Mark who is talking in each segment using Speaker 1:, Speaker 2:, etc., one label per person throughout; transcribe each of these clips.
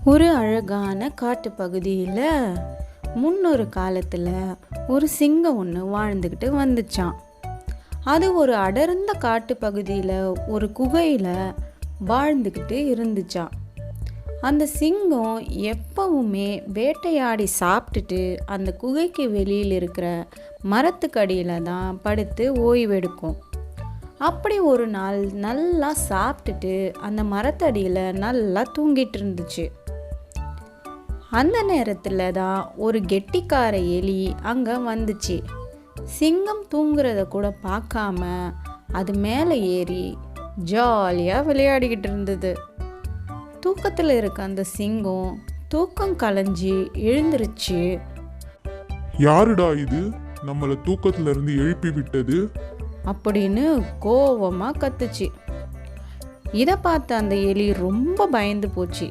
Speaker 1: ஒரு அழகான காட்டு பகுதியில் முன்னொரு காலத்தில் ஒரு சிங்கம் ஒன்று வாழ்ந்துக்கிட்டு வந்துச்சான். அது ஒரு அடர்ந்த காட்டு பகுதியில் ஒரு குகையில் வாழ்ந்துக்கிட்டு இருந்துச்சான். அந்த சிங்கம் எப்பவுமே வேட்டையாடி சாப்பிட்டுட்டு அந்த குகைக்கு வெளியில் இருக்கிற மரத்துக்கடியில் தான் படுத்து ஓய்வெடுக்கும். அப்படி ஒரு நாள் நல்லா சாப்பிட்டுட்டு அந்த மரத்தடியில் நல்லா தூங்கிட்டு இருந்துச்சு. அந்த நேரத்தில் தான் ஒரு கெட்டிக்கார எலி அங்கே வந்துச்சு. சிங்கம் தூங்குறத கூட பார்க்காம அது மேலே ஏறி ஜாலியாக விளையாடிக்கிட்டு இருந்தது. தூக்கத்தில் இருக்க அந்த சிங்கம் தூக்கம் கலைஞ்சி எழுந்திருச்சு.
Speaker 2: யாருடா இது நம்மளை தூக்கத்துல இருந்து எழுப்பி விட்டது
Speaker 1: அப்படின்னு கோவமாக கத்துச்சு. இதை பார்த்த அந்த எலி ரொம்ப பயந்து போச்சு.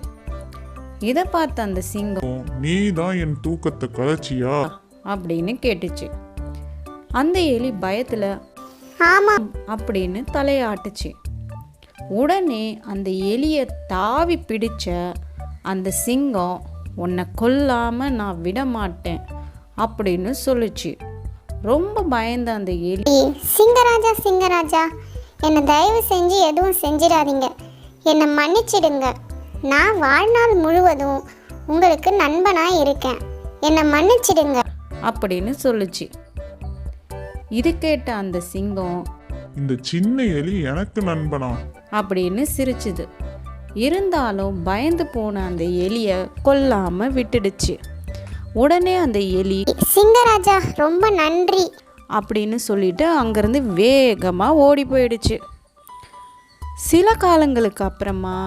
Speaker 1: இதை பார்த்த அந்த சிங்கம்,
Speaker 2: நீ தான் என் தூக்கத்தை கலைச்சியா
Speaker 1: அப்படின்னு கேட்டுச்சு. அந்த எலி பயத்துல ஆமாம் அப்படின்னு தலையாட்டுச்சு. உடனே அந்த எலியை தாவி பிடிச்ச அந்த சிங்கம், உன்னை கொல்லாம நான் விட மாட்டேன் அப்படின்னு சொல்லுச்சு. ரொம்ப பயந்த அந்த எலி,
Speaker 3: சிங்கராஜா என்னை தயவு செஞ்சு எதுவும் செஞ்சிடாதீங்க, என்னை மன்னிச்சிடுங்க, நான் வாழ்நாள் முழுவதும் உங்களுக்கு நண்பனாக இருக்கேன், என்னை மன்னிச்சிடுங்க
Speaker 1: அப்படின்னு சொல்லுச்சு. இது கேட்ட அந்த சிங்கம்,
Speaker 2: இந்த சின்ன எலி எனக்கு நண்பனா
Speaker 1: அப்படின்னு சிரிச்சுது. இருந்தாலும் பயந்து போன அந்த எலியை கொல்லாம விட்டுடுச்சு. உடனே அந்த எலி,
Speaker 3: சிங்கராஜா ரொம்ப நன்றி
Speaker 1: அப்படின்னு சொல்லிட்டு அங்கேருந்து வேகமாக ஓடி போயிடுச்சு. சில காலங்களுக்கு அப்புறமா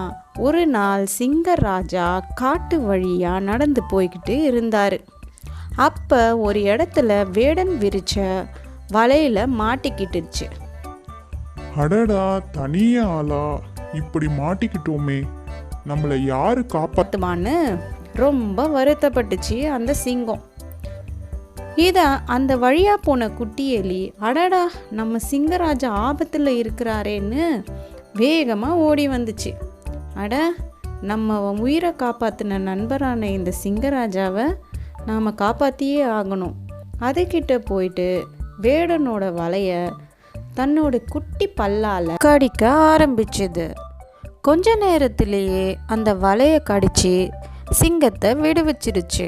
Speaker 1: ஒரு நாள் சிங்கராஜா காட்டு வழியாக நடந்து போய்கிட்டு இருந்தார். அப்போ ஒரு இடத்துல வேடன் விரிச்ச வலையில் மாட்டிக்கிட்டுச்சு.
Speaker 2: அடடா, தனிய ஆளா இப்படி மாட்டிக்கிட்டோமே, நம்மளை யாரு
Speaker 1: பார்த்துமான்னு ரொம்ப வருத்தப்பட்டுச்சு அந்த சிங்கம். இதை அந்த வழியாக போன குட்டி எலி, அடடா நம்ம சிங்கராஜா ஆபத்தில் இருக்கிறாரேன்னு வேகமாக ஓடி வந்துச்சு. அட, நம்ம உயிரை காப்பாற்றின நண்பரான இந்த சிங்கராஜாவை நாம் காப்பாற்றியே ஆகணும். அதுக்கிட்ட போயிட்டு வேடனோட வலையை தன்னோட குட்டி பல்லால் கடிக்க ஆரம்பிச்சது. கொஞ்ச நேரத்திலேயே அந்த வலையை கடிச்சு சிங்கத்தை விடுவிச்சிருச்சு.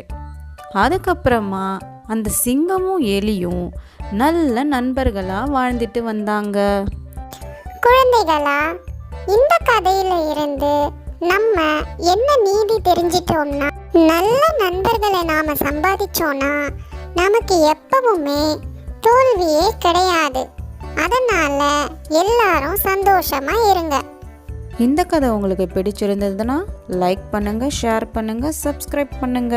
Speaker 1: அதுக்கப்புறமா அந்த சிங்கமும் எலியும் நல்ல நண்பர்களாக வாழ்ந்துட்டு வந்தாங்க.
Speaker 3: குழந்தைகளா, இந்த கதையில இருந்து நம்ம என்ன நீதி தெரிஞ்சிட்டோம்னா, நல்ல நண்பர்களை நாம சம்பாதிச்சோம்னா நமக்கு எப்பவுமே தோல்வியே கிடையாது. அதனால எல்லாரும் சந்தோஷமா இருங்க.
Speaker 1: இந்த கதை உங்களுக்கு பிடிச்சிருந்ததுன்னா லைக் பண்ணுங்க, ஷேர் பண்ணுங்க, சப்ஸ்கிரைப் பண்ணுங்க.